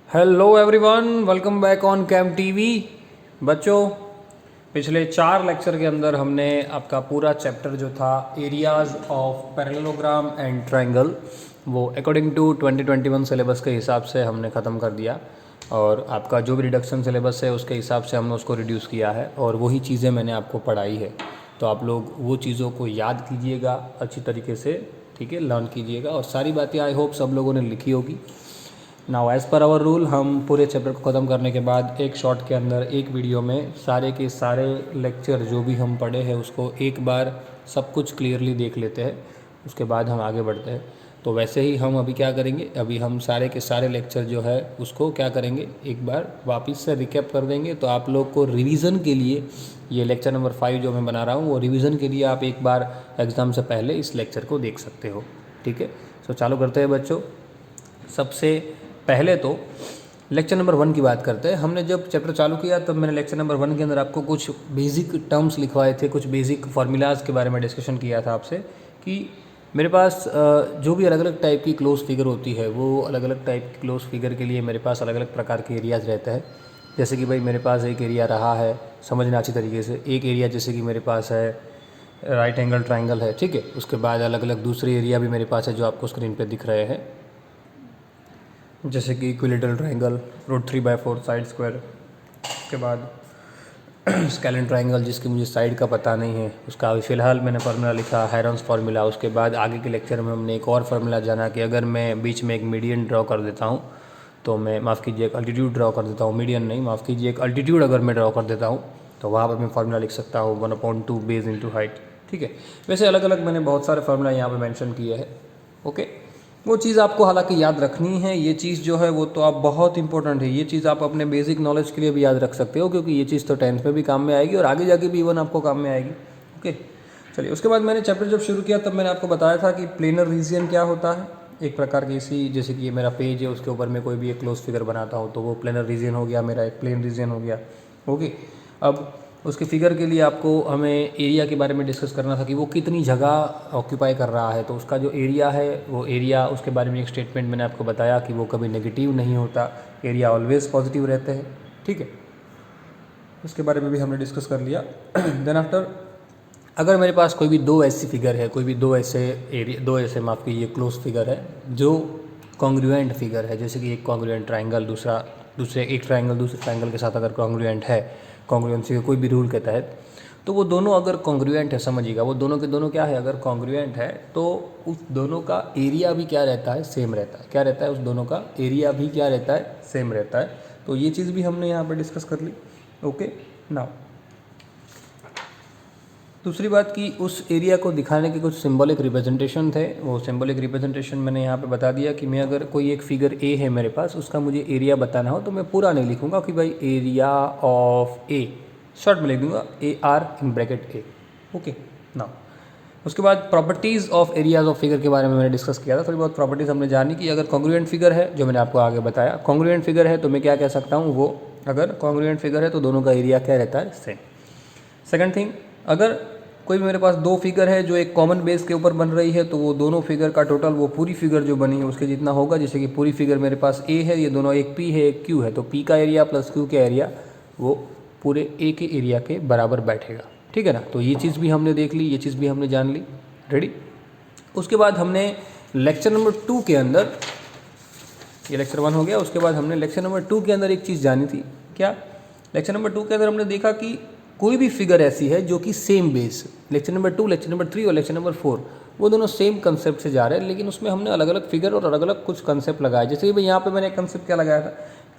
Hello everyone, welcome back on cam TV. बच्चों, पिछले 4 lecture के अंदर हमने आपका पूरा चैप्टर जो था areas of parallelogram and triangle वो अकॉर्डिंग टू 2021 सिलेबस के हिसाब से हमने ख़त्म कर दिया। और आपका जो भी रिडक्शन सिलेबस है उसके हिसाब से हमने उसको रिड्यूस किया है और वही चीज़ें मैंने आपको पढ़ाई है। तो आप लोग वो चीज़ों को याद कीजिएगा अच्छी तरीके से, ठीक है, लर्न कीजिएगा। और सारी बातें आई होप सब लोगों ने लिखी होगी। Now as per hour rule हम पूरे चैप्टर को ख़त्म करने के बाद एक शॉट के अंदर एक वीडियो में सारे के सारे लेक्चर जो भी हम पढ़े हैं उसको एक बार सब कुछ क्लियरली देख लेते हैं, उसके बाद हम आगे बढ़ते हैं। तो वैसे ही हम अभी क्या करेंगे, अभी हम सारे के सारे लेक्चर जो है उसको क्या करेंगे, एक बार वापस से रिकैप कर देंगे। तो आप लोग को रिवीजन के लिए ये लेक्चर नंबर 5 जो मैं बना रहा हूँ वो रिवीजन के लिए आप एक बार एग्ज़ाम से पहले इस लेक्चर को देख सकते हो, ठीक है। तो चालू करते हैं बच्चों। सबसे पहले तो लेक्चर नंबर 1 की बात करते हैं। हमने जब चैप्टर चालू किया तब मैंने लेक्चर नंबर 1 के अंदर आपको कुछ बेसिक टर्म्स लिखवाए थे, कुछ बेसिक फार्मूलाज के बारे में डिस्कशन किया था आपसे कि मेरे पास जो भी अलग अलग टाइप की क्लोज फिगर होती है वो अलग अलग टाइप की क्लोज फिगर के लिए मेरे पास अलग अलग प्रकार के एरियाज़ रहते हैं। जैसे कि भाई मेरे पास एक एरिया रहा है, समझना अच्छी तरीके से, एक एरिया जैसे कि मेरे पास है राइट एंगल ट्राइंगल है, ठीक है। उसके बाद अलग अलग दूसरे एरिया भी मेरे पास है जो आपको स्क्रीन पे दिख रहे हैं, जैसे कि equilateral triangle, root 3/4 side square. उसके बाद स्केलेन ट्रायंगल जिसकी मुझे साइड का पता नहीं है, उसका अभी फ़िलहाल मैंने फार्मूला लिखा हेरॉन्स फार्मूला। उसके बाद आगे के लेक्चर में हमने एक और फार्मूला जाना कि अगर मैं बीच में एक मीडियन ड्रॉ कर देता हूँ तो मैं, माफ़ कीजिए, एक अल्टीट्यूड ड्रॉ कर देता हूँ, मीडियन नहीं, माफ़ कीजिए, एक अल्टीट्यूड अगर मैं ड्रॉ कर देता हूँ तो वहाँ पर मैं फार्मूला लिख सकता हूँ 1/2 बेस इंटू हाइट, ठीक है। वैसे अलग अलग मैंने बहुत सारे फार्मूला यहाँ पर मैंशन किए हैं, ओके। वो चीज़ आपको हालांकि याद रखनी है, ये चीज़ जो है वो तो आप बहुत इंपॉर्टेंट है। ये चीज़ आप अपने बेसिक नॉलेज के लिए भी याद रख सकते हो क्योंकि ये चीज़ तो 10th में भी काम में आएगी और आगे जाके भी इवन आपको काम में आएगी, ओके। चलिए, उसके बाद मैंने चैप्टर जब शुरू किया तब मैंने आपको बताया था कि प्लेनर रीजन क्या होता है। एक प्रकार की इसी, जैसे कि ये मेरा पेज है, उसके ऊपर मैं कोई भी एक क्लोज फिगर बनाता हूँ तो वो प्लेनर रीजन हो गया, मेरा एक प्लेन रीजन हो गया, ओके। अब उसके फिगर के लिए आपको हमें एरिया के बारे में डिस्कस करना था कि वो कितनी जगह ऑक्यूपाई कर रहा है। तो उसका जो एरिया है वो एरिया, उसके बारे में एक स्टेटमेंट मैंने आपको बताया कि वो कभी नेगेटिव नहीं होता, एरिया ऑलवेज पॉजिटिव रहते हैं, ठीक है। उसके बारे में भी हमने डिस्कस कर लिया। देन आफ्टर, अगर मेरे पास कोई भी दो ऐसी फिगर है, कोई भी दो ऐसे एरिया, दो ऐसे, माफ़ कीजिए, क्लोज फिगर है जो कॉन्ग्रुएंट फिगर है, जैसे कि एक कॉन्ग्रुएंट ट्रायंगल दूसरे एक ट्रायंगल दूसरे ट्रायंगल के साथ अगर कॉन्ग्रुएंट है, कॉन्ग्रुएंसी के कोई भी रूल के तहत, तो वो दोनों अगर कॉन्ग्रुएंट है, समझिएगा, वो दोनों के दोनों क्या है, अगर कॉन्ग्रुएंट है तो उस दोनों का एरिया भी क्या रहता है, सेम रहता है। क्या रहता है, उस दोनों का एरिया भी क्या रहता है, सेम रहता है। तो ये चीज़ भी हमने यहाँ पर डिस्कस कर ली, ओके। नाउ दूसरी बात कि उस एरिया को दिखाने के कुछ सिंबॉलिक रिप्रेजेंटेशन थे। वो सिंबॉलिक रिप्रेजेंटेशन मैंने यहाँ पे बता दिया कि मैं अगर कोई एक फिगर ए है मेरे पास, उसका मुझे एरिया बताना हो तो मैं पूरा नहीं लिखूंगा कि भाई एरिया ऑफ ए, शॉर्ट में लिख दूंगा AR in bracket A, okay. ना उसके बाद properties of areas of figure के बारे में मैंने डिस्कस किया था। थोड़ी बहुत प्रॉपर्टीज़ हमने जानी कि अगर कॉन्ग्रुएंट फिगर है, जो मैंने आपको आगे बताया, कॉन्ग्रुएंट फिगर है तो मैं क्या कह सकता हूँ, वो अगर कॉन्ग्रुएंट फिगर है तो दोनों का एरिया क्या रहता है, सेम। सेकंड थिंग, अगर कोई भी मेरे पास दो फिगर है जो एक कॉमन बेस के ऊपर बन रही है तो वो दोनों फिगर का टोटल वो पूरी फिगर जो बनी है उसके जितना होगा। जैसे कि पूरी फिगर मेरे पास ए है, ये दोनों, एक पी है एक क्यू है, तो पी का एरिया प्लस क्यू का एरिया वो पूरे ए के एरिया के बराबर बैठेगा, ठीक है ना। तो ये चीज़ भी हमने देख ली, ये चीज़ भी हमने जान ली, रेडी। उसके बाद हमने लेक्चर नंबर 2 के अंदर, ये लेक्चर 1 हो गया, उसके बाद हमने लेक्चर नंबर 2 के अंदर एक चीज़ जानी थी। क्या? लेक्चर नंबर 2 के अंदर हमने देखा कि कोई भी फिगर ऐसी है जो कि same base, lecture number 2, lecture number 3 और लेक्चर नंबर 4, वो दोनों सेम कंसेप्ट से जा रहे हैं, लेकिन उसमें हमने अलग अलग फिगर और अलग अलग कुछ कंसेप्ट लगाए। जैसे कि भाई यहाँ पे मैंने एक कंसेप्ट क्या लगाया था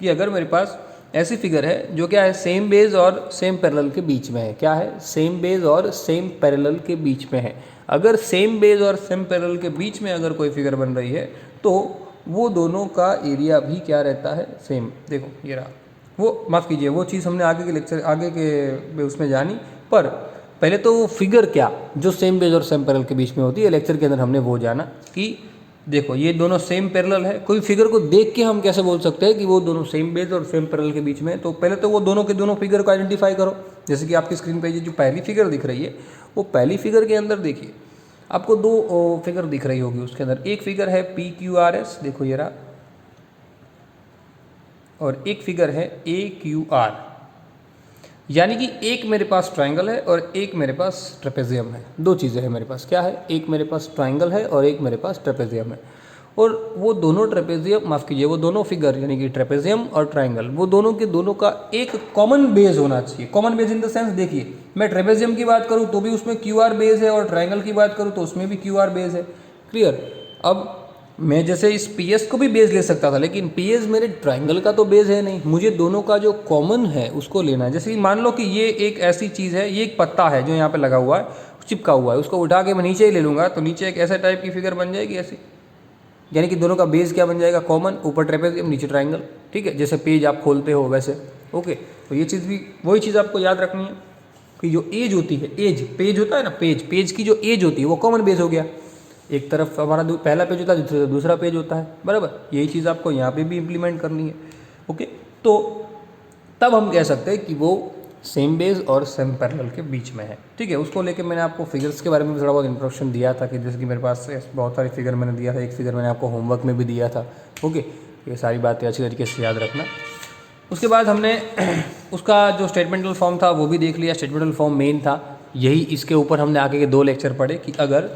कि अगर मेरे पास ऐसी फिगर है जो क्या है, सेम बेस और सेम पैरेलल के बीच में है। क्या है? सेम बेस और सेम पैरेलल के बीच में है। अगर सेम बेस और सेम पैरेलल के बीच में अगर कोई फिगर बन रही है तो वो दोनों का एरिया भी क्या रहता है, सेम। देखो ये रहा, वो माफ़ कीजिए, वो चीज़ हमने आगे के लेक्चर, आगे के उसमें जानी। पर पहले तो वो फिगर क्या जो सेम बेस और सेम पैरेलल के बीच में होती है, लेक्चर के अंदर हमने वो जाना कि देखो ये दोनों सेम पैरेलल है। कोई फिगर को देख के हम कैसे बोल सकते हैं कि वो दोनों सेम बेस और सेम पैरेलल के बीच में है? तो पहले तो वो दोनों के दोनों फिगर को आइडेंटिफाई करो। जैसे कि आपकी स्क्रीन पर जो पहली फिगर दिख रही है, वो पहली फिगर के अंदर देखिए आपको दो फिगर दिख रही होगी। उसके अंदर एक फिगर है PQRS, देखो ये रहा, और एक फिगर है AQR, यानी कि एक मेरे पास ट्रायंगल है और एक मेरे पास ट्रेपेजियम है। दो चीज़ें हैं मेरे पास, क्या है, एक मेरे पास ट्रायंगल है और एक मेरे पास ट्रेपेजियम है। और वो दोनों ट्रेपेजियम, माफ़ कीजिए, वो दोनों फिगर यानी कि ट्रेपेजियम और ट्रायंगल, वो दोनों के दोनों का एक कॉमन बेस होना चाहिए। Common base in the sense, देखिए मैं ट्रेपेजियम की बात करूँ तो भी उसमें QR बेस है और ट्रायंगल की बात करूँ तो उसमें भी QR बेस है। क्लियर। अब मैं जैसे इस PS को भी बेस ले सकता था, लेकिन PS मेरे ट्रायंगल का तो बेस है नहीं, मुझे दोनों का जो कॉमन है उसको लेना है। जैसे कि मान लो कि ये एक ऐसी चीज़ है, ये एक पत्ता है जो यहाँ पे लगा हुआ है, चिपका हुआ है, उसको उठा के मैं नीचे ही ले लूँगा तो नीचे एक ऐसा टाइप की फिगर बन जाएगी ऐसी, यानी कि दोनों का बेस क्या बन जाएगा, कॉमन, ऊपर ट्रेपेजियम नीचे ट्रायंगल। ठीक है, जैसे पेज आप खोलते हो वैसे। ओके, तो ये चीज़ भी वही चीज़ आपको याद रखनी है कि जो एज होती है, एज पेज होता है ना, पेज की जो एज होती है वो कॉमन बेस हो गया। एक तरफ हमारा पहला पेज होता है, दूसरा पेज होता है, बराबर। यही चीज़ आपको यहाँ पे भी इम्प्लीमेंट करनी है। ओके, तो तब हम कह सकते हैं कि वो सेम बेस और सेम पैरेलल के बीच में है। ठीक है, उसको लेके मैंने आपको फिगर्स के बारे में भी थोड़ा बहुत इंट्रोडक्शन दिया था कि जैसे कि मेरे पास बहुत सारे फिगर मैंने दिया था, एक फिगर मैंने आपको होमवर्क में भी दिया था। ओके, ये सारी बातें अच्छी तरीके से याद रखना। उसके बाद हमने उसका जो स्टेटमेंटल फॉर्म था वो भी देख लिया। स्टेटमेंटल फॉर्म मेन था, यही इसके ऊपर हमने आगे के 2 लेक्चर पढ़े कि अगर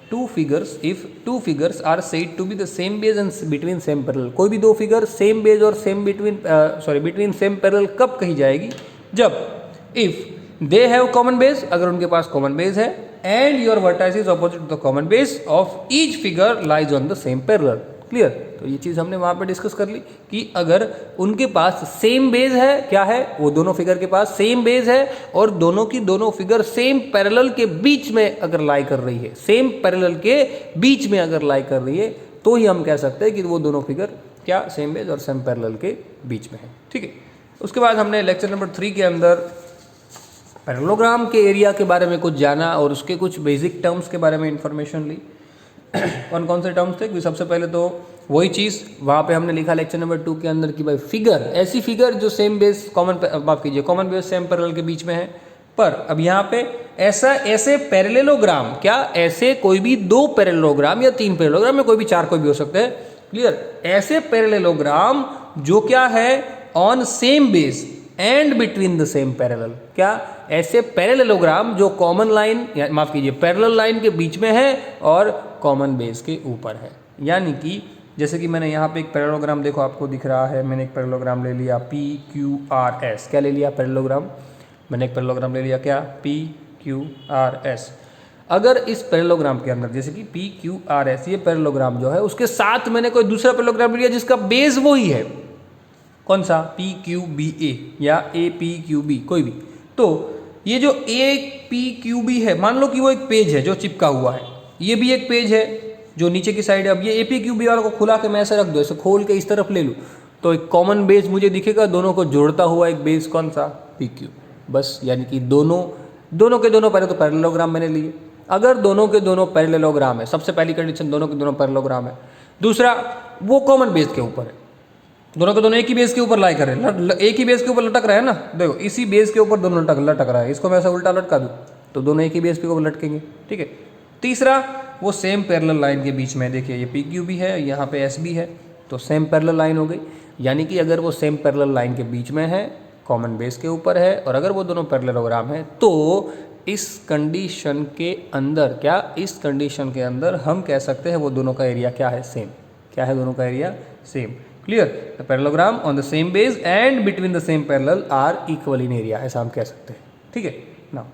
if two figures are said to be the same base and between same parallel, कोई भी दो फिगर सेम बेस और सेम बिटवीन सेम पैरेलल कब कही जाएगी, जब if they have common base, अगर उनके पास कॉमन बेस है, and your vertices opposite to the common base of each figure lies on the same parallel. Clear. तो ये चीज़ हमने वहाँ पे डिस्कस कर ली कि अगर उनके पास सेम बेस है, क्या है, वो दोनों फिगर के पास सेम बेस है और दोनों की दोनों फिगर सेम पैरेलल के बीच में अगर लाई कर रही है, सेम पैरेलल के बीच में अगर लाई कर रही है, तो ही हम कह सकते हैं कि वो दोनों फिगर क्या सेम बेस और सेम पैरेलल के बीच में है। ठीक है। उसके बाद हमने लेक्चर नंबर 3 के अंदर पैरेललोग्राम के एरिया के बारे में कुछ जाना और उसके कुछ बेसिक टर्म्स के बारे में इंफॉर्मेशन ली। कौन कौन से टर्म्स थे कि सबसे पहले तो वही चीज़ वहाँ पे हमने लिखा लेक्चर नंबर 2 के अंदर कि भाई फिगर, ऐसी फिगर जो सेम बेस माफ कीजिए कॉमन बेस सेम पैरेलल के बीच में है। पर अब यहाँ पे ऐसे पैरेललोग्राम, क्या ऐसे कोई भी 2 पैरेललोग्राम या 3 पैरेललोग्राम या कोई भी 4 कोई भी हो सकते हैं। क्लियर। ऐसे पैरेललोग्राम जो क्या है on same base and between the same parallel, क्या ऐसे पैरेललोग्राम जो कॉमन लाइन माफ कीजिए पैरेलल लाइन के बीच में है और कॉमन बेस के ऊपर है। यानी कि जैसे कि मैंने यहाँ पे एक पैरेललोग्राम देखो आपको दिख रहा है, मैंने एक पैरेललोग्राम ले लिया PQRS। क्या ले लिया पैरेललोग्राम, मैंने एक पैरेललोग्राम ले लिया, क्या PQRS। अगर इस पैरेललोग्राम के अंदर जैसे कि PQRS ये पैरेललोग्राम जो है उसके साथ मैंने कोई दूसरा पैरेललोग्राम ले लिया जिसका बेस वही है, कौन सा, PQBA या APQB कोई भी, तो ये जो APQB है, मान लो कि वो एक पेज है जो चिपका हुआ है, ये भी एक पेज है जो नीचे की साइड है। अब ये APQB वाला को खुला के मैं ऐसे रख दो, ऐसे खोल के इस तरफ ले लूँ तो एक कॉमन बेस मुझे दिखेगा, दोनों को जोड़ता हुआ एक बेस, कौन सा, PQ। बस, यानी कि दोनों के दोनों पहले तो पैरेललोग्राम मैंने लिए। अगर दोनों के दोनों पैरेललोग्राम है, सबसे पहली कंडीशन दोनों के दोनों पैरेललोग्राम है। दूसरा, वो कॉमन बेस के ऊपर है, दोनों के दोनों एक ही बेस के ऊपर लाई कर रहे हैं, एक ही बेस के ऊपर लटक रहा है ना, देखो इसी बेस के ऊपर दोनों लटक रहा है। इसको मैं ऐसा उल्टा लटका दूँ तो दोनों एक ही बेस के ऊपर लटकेंगे। ठीक है। तीसरा, वो सेम पैरेलल लाइन के बीच में, देखिए ये PQB है, यहाँ पे SB है, तो सेम पैरेलल लाइन हो गई। यानी कि अगर वो सेम पैरेलल लाइन के बीच में है, कॉमन बेस के ऊपर है, और अगर वो दोनों पैरेललोग्राम है, तो इस कंडीशन के अंदर, क्या इस कंडीशन के अंदर हम कह सकते हैं वो दोनों का एरिया क्या है, सेम। क्या है, दोनों का area same. Clear. The parallelogram on the same base and between the same parallel are equal in area, ऐसा हम कह सकते हैं। ठीक है ना।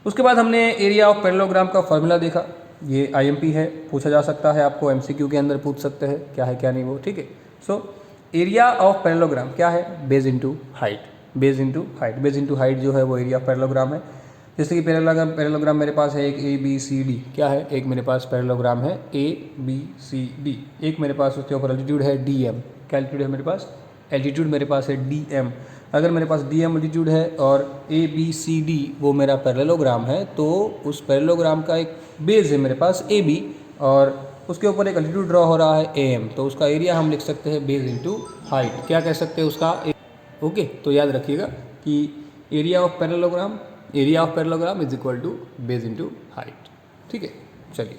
उसके बाद हमने एरिया ऑफ पैरेललोग्राम का फॉर्मूला देखा, ये IMP है, पूछा जा सकता है, आपको MCQ के अंदर पूछ सकते हैं क्या है क्या नहीं वो। ठीक है। सो एरिया ऑफ पैरेललोग्राम क्या है, base into height, base into height, base into height जो है वो एरिया ऑफ पैरेललोग्राम है। जैसे कि पैरेललोग्राम मेरे पास है एक ABCD, क्या है, एक मेरे पास पैरेललोग्राम है ABCD, एक मेरे पास उसके ऊपर एल्टीट्यूड है DM। क्या एल्टीट्यूड है मेरे पास, एल्टीट्यूड मेरे पास है DM। अगर मेरे पास DM एल्टीट्यूड है और ABCD वो मेरा पैरेललोग्राम है, तो उस पैरेललोग्राम का एक बेस है मेरे पास AB और उसके ऊपर एक एल्टीट्यूड ड्रॉ हो रहा है AM, तो उसका एरिया हम लिख सकते हैं बेस इंटू हाइट। क्या कह सकते हैं उसका, ओके। तो याद रखिएगा कि area of parallelogram is equal to base into height. ठीक है। चलिए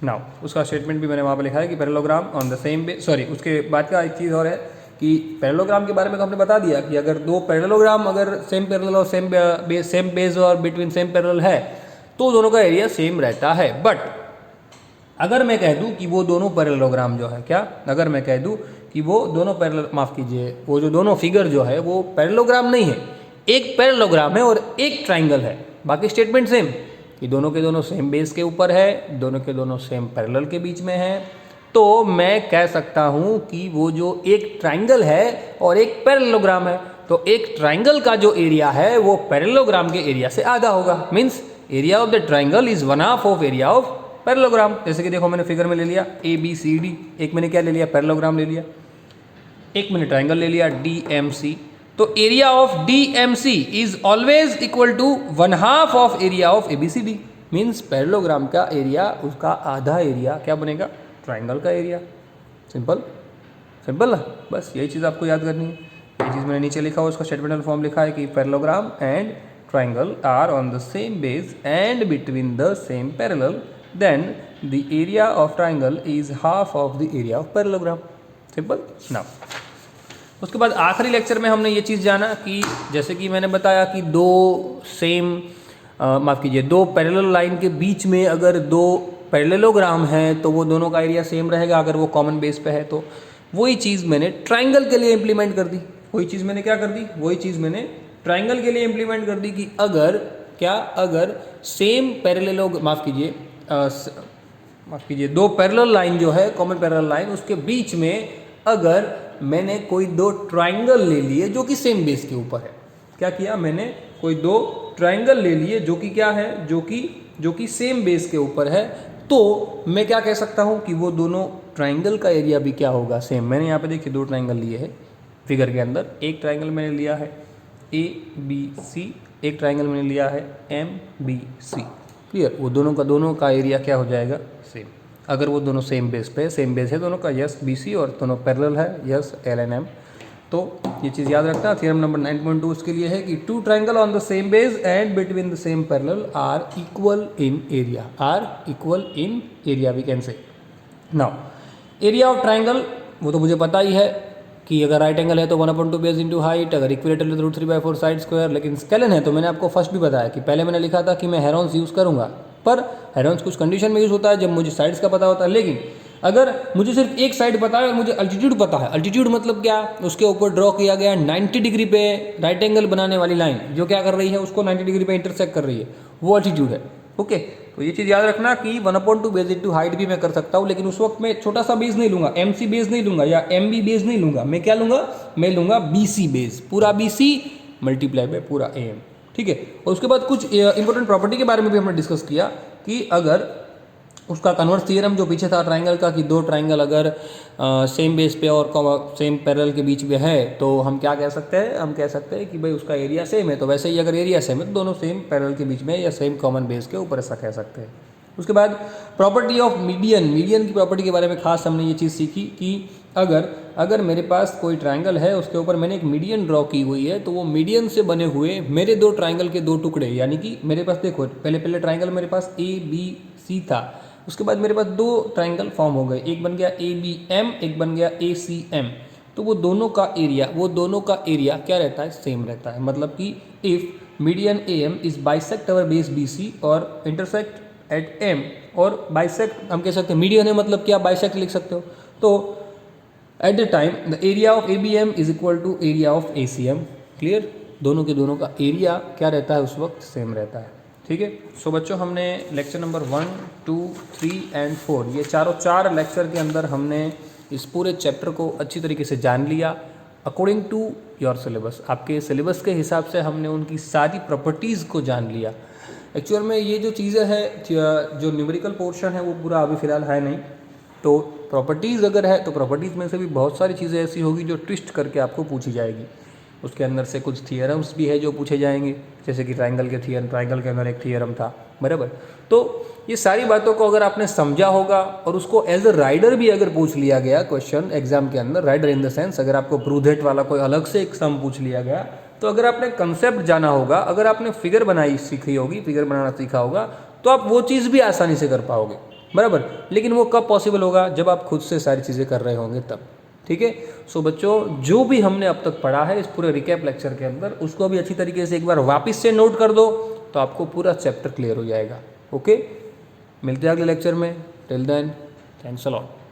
नाउ उसका स्टेटमेंट भी मैंने वहाँ पर लिखा है कि parallelogram on the same base, sorry उसके बाद का एक चीज़ और है कि पैरेललोग्राम के बारे में तो हमने बता दिया कि अगर दो पैरेललोग्राम अगर सेम पैरेलल और सेम बेस और बिटवीन सेम पैरेलल है तो दोनों का एरिया सेम रहता है। बट अगर मैं कह दूं कि वो दोनों पैरेललोग्राम जो है, क्या अगर मैं कह दूं कि वो दोनों पैरेलल, माफ़ कीजिए, वो जो दोनों फिगर जो है वो पैरेललोग्राम नहीं है, एक पैरेललोग्राम है और एक ट्राइंगल है, बाकी स्टेटमेंट सेम कि दोनों के दोनों सेम बेस के ऊपर है, दोनों के दोनों सेम पैरेलल के बीच में है, तो मैं कह सकता हूं कि वो जो एक ट्राइंगल है और एक पैरेललोग्राम है, तो एक ट्राइंगल का जो एरिया है वो पैरेललोग्राम के एरिया से आधा होगा। Means area of the triangle is 1/2 of area of parallelogram. जैसे कि देखो मैंने फिगर में ले लिया ABCD, एक मैंने क्या ले लिया, पैरेललोग्राम ले लिया, एक मैंने ट्राइंगल ले लिया DMC, तो area of DMC is always equal to 1/2 of area of ABCD। Means parallelogram का एरिया, उसका आधा एरिया क्या बनेगा, ट्राइंगल का एरिया। सिंपल सिंपल ना, बस यही चीज़ आपको याद करनी है। ये चीज़ मैंने नीचे लिखा हुआ, उसका स्टेटमेंटल फॉर्म लिखा है कि parallelogram and triangle are on the same base and between the same parallel, then the area of triangle is half of the area of parallelogram. Simple ना। उसके बाद आखिरी लेक्चर में हमने ये चीज़ जाना कि जैसे कि मैंने बताया कि दो सेम माफ़ कीजिए दो पैरेलल लाइन के बीच में अगर दो पैरेललोग्राम है तो वो दोनों का एरिया सेम रहेगा अगर वो कॉमन बेस पे है। तो वही चीज़ मैंने ट्राइंगल के लिए इम्प्लीमेंट कर दी, वही चीज़ मैंने क्या कर दी, वही चीज़ मैंने ट्राइंगल के लिए इम्प्लीमेंट कर दी कि अगर क्या, अगर सेम पैरेलल, माफ़ कीजिए दो पैरेलल लाइन जो है, कॉमन पैरेलल लाइन, उसके बीच में अगर मैंने कोई दो ट्राइंगल ले लिए जो कि सेम बेस के ऊपर है, क्या किया मैंने, कोई दो ट्राइंगल ले लिए जो कि क्या है, जो कि सेम बेस के ऊपर है, तो मैं क्या कह सकता हूँ कि वो दोनों ट्राइंगल का एरिया भी क्या होगा, सेम। मैंने यहाँ पे देखिए दो ट्राइंगल लिए हैं फिगर के अंदर, एक ट्राइंगल मैंने लिया है ABC, एक ट्राइंगल मैंने लिया है MBC। क्लियर, वो दोनों का एरिया क्या हो जाएगा, सेम। अगर वो दोनों सेम बेस पे, सेम बेस है दोनों का, यस BC, और दोनों पैरेलल है, यस LNM। तो ये चीज़ याद रखना। थ्योरम नंबर 9.2 उसके लिए है कि two triangle on the same base and between the same parallel are equal in area, are equal in area we can say. Now area of triangle वो तो मुझे पता ही है कि अगर राइट एंगल है तो 1/2 बेस इंटू हाइट, अगर इक्विलेटरल है तो √3/4 साइड स्क्वायर। लेकिन स्केलन है तो मैंने आपको फर्स्ट भी बताया कि पहले मैंने लिखा था कि मैं हेरॉन्स यूज़ करूँगा, पर हेरॉन्स कुछ कंडीशन में यूज़ होता है जब मुझे साइड्स का पता होता है। लेकिन अगर मुझे सिर्फ एक साइड पता है और मुझे अल्टीट्यूड पता है, अल्टीट्यूड मतलब क्या, उसके ऊपर ड्रॉ किया गया 90 डिग्री पे राइट एंगल बनाने वाली लाइन जो क्या कर रही है, उसको 90 डिग्री पे इंटरसेक्ट कर रही है, वो अल्टीट्यूड है। ओके, तो ये चीज़ याद रखना कि 1/2 बेस इंटू हाइट भी मैं कर सकता हूँ, लेकिन उस वक्त मैं छोटा सा बेस नहीं लूंगा, MC बेस नहीं लूंगा या MB बेस नहीं लूंगा, मैं क्या लूंगा, मैं लूंगा BC बेस, पूरा BC मल्टीप्लाई बाय पूरा AM। ठीक है, और उसके बाद कुछ इंपॉर्टेंट प्रॉपर्टी के बारे में भी हमने डिस्कस किया कि अगर उसका कन्वर्स थ्योरम जो पीछे था ट्राइंगल का, कि दो ट्राइंगल अगर सेम बेस पे और सेम पैरेलल के बीच में है तो हम क्या कह सकते हैं, हम कह सकते हैं कि भाई उसका एरिया सेम है। तो वैसे ही अगर एरिया सेम है तो दोनों सेम पैरेलल के बीच में या सेम कॉमन बेस के ऊपर ऐसा कह सकते हैं। उसके बाद प्रॉपर्टी ऑफ मीडियन, मीडियन की प्रॉपर्टी के बारे में खास हमने ये चीज़ सीखी कि अगर मेरे पास कोई ट्राइंगल है उसके ऊपर मैंने एक मीडियन ड्रॉ की हुई है, तो वो मीडियन से बने हुए मेरे दो ट्राइंगल के दो टुकड़े, यानी कि मेरे पास देखो पहले ट्राइंगल मेरे पास ABC था, उसके बाद मेरे पास दो ट्राइंगल फॉर्म हो गए, एक बन गया ABM, एक बन गया ACM। तो वो दोनों का एरिया क्या रहता है, सेम रहता है। मतलब कि if median AM is bisect our base BC और इंटरसेक्ट एट M, और बाइसेक्ट हम कह सकते हैं, मीडियन है मतलब क्या, बाइसेक्ट लिख सकते हो। तो at the time the area of ABM is equal to area of ACM। Clear, दोनों का एरिया क्या रहता है उस वक्त, सेम रहता है। ठीक है, सो बच्चों हमने लेक्चर नंबर 1, 2, 3 एंड 4 ये चार लेक्चर के अंदर हमने इस पूरे चैप्टर को अच्छी तरीके से जान लिया अकॉर्डिंग टू योर सिलेबस। आपके सिलेबस के हिसाब से हमने उनकी सारी प्रॉपर्टीज़ को जान लिया। एक्चुअल में ये जो चीज़ें हैं, जो न्यूमेरिकल पोर्शन है वो पूरा अभी फ़िलहाल है नहीं, तो प्रॉपर्टीज़ अगर है तो प्रॉपर्टीज़ में से भी बहुत सारी चीज़ें ऐसी होगी जो ट्विस्ट करके आपको पूछी जाएगी। उसके अंदर से कुछ थियरम्स भी है जो पूछे जाएंगे, जैसे कि ट्राइंगल के अंदर एक थियरम था, बराबर। तो ये सारी बातों को अगर आपने समझा होगा और उसको एज अ राइडर भी अगर पूछ लिया गया क्वेश्चन एग्जाम के अंदर, राइडर इन द सेंस अगर आपको प्रूडेट वाला कोई अलग से एक सम पूछ लिया गया, तो अगर आपने कंसेप्ट जाना होगा, अगर आपने फिगर बनाना सीखा होगा, तो आप वो चीज़ भी आसानी से कर पाओगे। बराबर। लेकिन वो कब पॉसिबल होगा, जब आप खुद से सारी चीज़ें कर रहे होंगे तब। ठीक है। सो बच्चों, जो भी हमने अब तक पढ़ा है इस पूरे रिकैप लेक्चर के अंदर, उसको अभी अच्छी तरीके से एक बार वापस से नोट कर दो, तो आपको पूरा चैप्टर क्लियर हो जाएगा। ओके, मिलते हैं अगले लेक्चर में। Till then, thanks a lot.